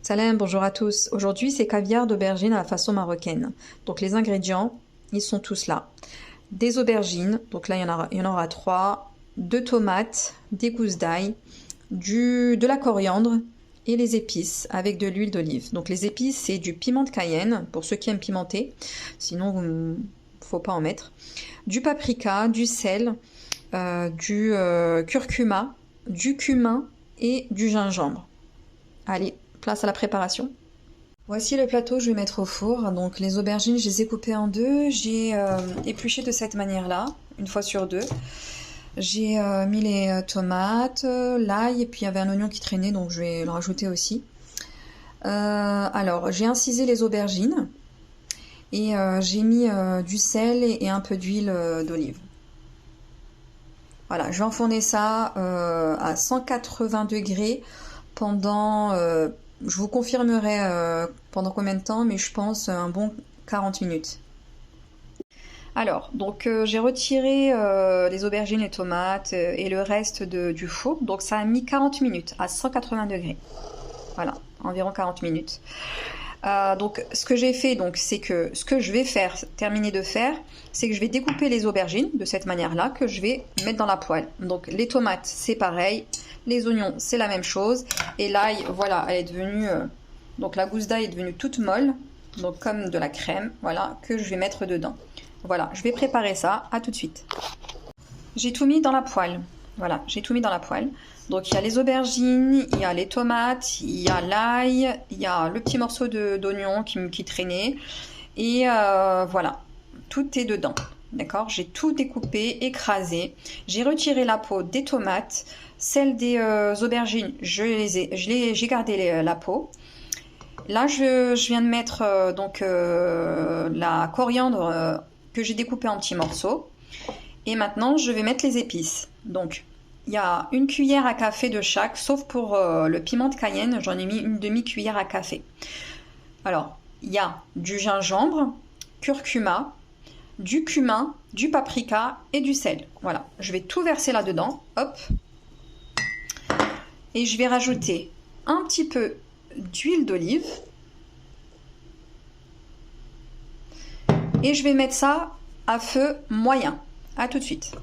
Salam, bonjour à tous. Aujourd'hui, c'est caviar d'aubergine à la façon marocaine. Donc les ingrédients, ils sont tous là. Des aubergines, donc là il y en aura 3, 2 tomates, des gousses d'ail, de la coriandre et les épices avec de l'huile d'olive. Donc les épices, c'est du piment de Cayenne pour ceux qui aiment pimenter, sinon faut pas en mettre. Du paprika, du sel, du curcuma, du cumin et du gingembre. Allez, place à la préparation. Voici le plateau que je vais mettre au four. Donc les aubergines, je les ai coupées en deux. J'ai épluché de cette manière-là, une fois sur deux. J'ai mis les tomates, l'ail, et puis il y avait un oignon qui traînait, donc je vais le rajouter aussi. Alors, j'ai incisé les aubergines et j'ai mis du sel et un peu d'huile d'olive. Voilà, je vais enfourner ça à 180 degrés pendant... je vous confirmerai pendant combien de temps, mais je pense un bon 40 minutes. Alors, donc j'ai retiré les aubergines, les tomates et le reste du four. Donc ça a mis 40 minutes à 180 degrés. Voilà, environ 40 minutes. Donc ce que j'ai fait, c'est que ce que je vais terminer de faire, c'est que je vais découper les aubergines de cette manière-là, que je vais mettre dans la poêle. Donc les tomates, c'est pareil. Les oignons, c'est la même chose. Et l'ail, voilà, elle est devenue... donc la gousse d'ail est devenue toute molle, donc comme de la crème, voilà, que je vais mettre dedans. Voilà, je vais préparer ça, à tout de suite. J'ai tout mis dans la poêle. Voilà, j'ai tout mis dans la poêle. Donc il y a les aubergines, il y a les tomates, il y a l'ail, il y a le petit morceau d'oignon qui traînait. Et voilà, tout est dedans. D'accord, j'ai tout découpé, écrasé. J'ai retiré la peau des tomates, celle des aubergines, j'ai gardé la peau. Là, je viens de mettre la coriandre que j'ai découpée en petits morceaux. Et maintenant, je vais mettre les épices. Donc, il y a une cuillère à café de chaque, sauf pour le piment de Cayenne, j'en ai mis une demi-cuillère à café. Alors, il y a du gingembre, curcuma, du cumin, du paprika et du sel. Voilà, je vais tout verser là-dedans. Hop. Et je vais rajouter un petit peu d'huile d'olive. Et je vais mettre ça à feu moyen. À tout de suite.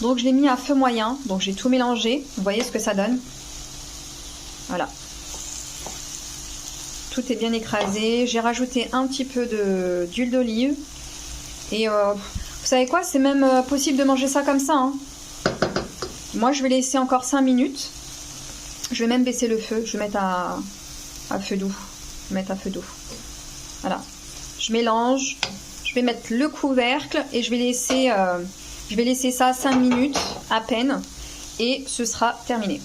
Donc je l'ai mis à feu moyen, donc j'ai tout mélangé. Vous voyez ce que ça donne? Voilà. Tout est bien écrasé. J'ai rajouté un petit peu d'huile d'olive. Et vous savez quoi? C'est même possible de manger ça comme ça. Hein. Moi je vais laisser encore 5 minutes. Je vais même baisser le feu. Je vais mettre à feu doux. Je vais mettre à feu doux. Voilà. Je mélange. Je vais mettre le couvercle et je vais laisser ça 5 minutes à peine et ce sera terminé.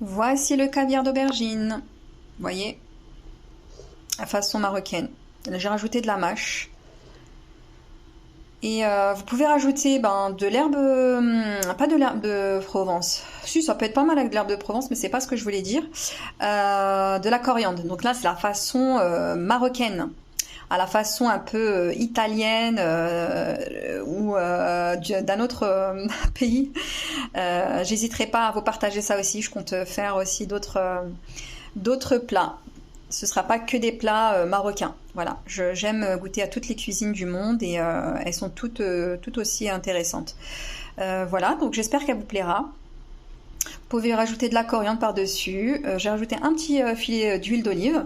Voici le caviar d'aubergine. Vous voyez, à façon marocaine. J'ai rajouté de la mâche. Et vous pouvez rajouter de l'herbe, pas de l'herbe de Provence. Si, ça peut être pas mal avec de l'herbe de Provence, mais c'est pas ce que je voulais dire. De la coriandre. Donc là, c'est la façon marocaine. À la façon un peu italienne ou d'un autre pays. J'hésiterai pas à vous partager ça aussi. Je compte faire aussi d'autres plats. Ce sera pas que des plats marocains. Voilà, j'aime goûter à toutes les cuisines du monde et elles sont toutes aussi intéressantes. Voilà, donc j'espère qu'elle vous plaira. Vous pouvez rajouter de la coriandre par-dessus. J'ai rajouté un petit filet d'huile d'olive.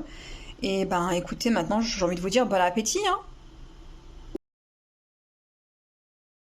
Et écoutez, maintenant j'ai envie de vous dire bon appétit, hein.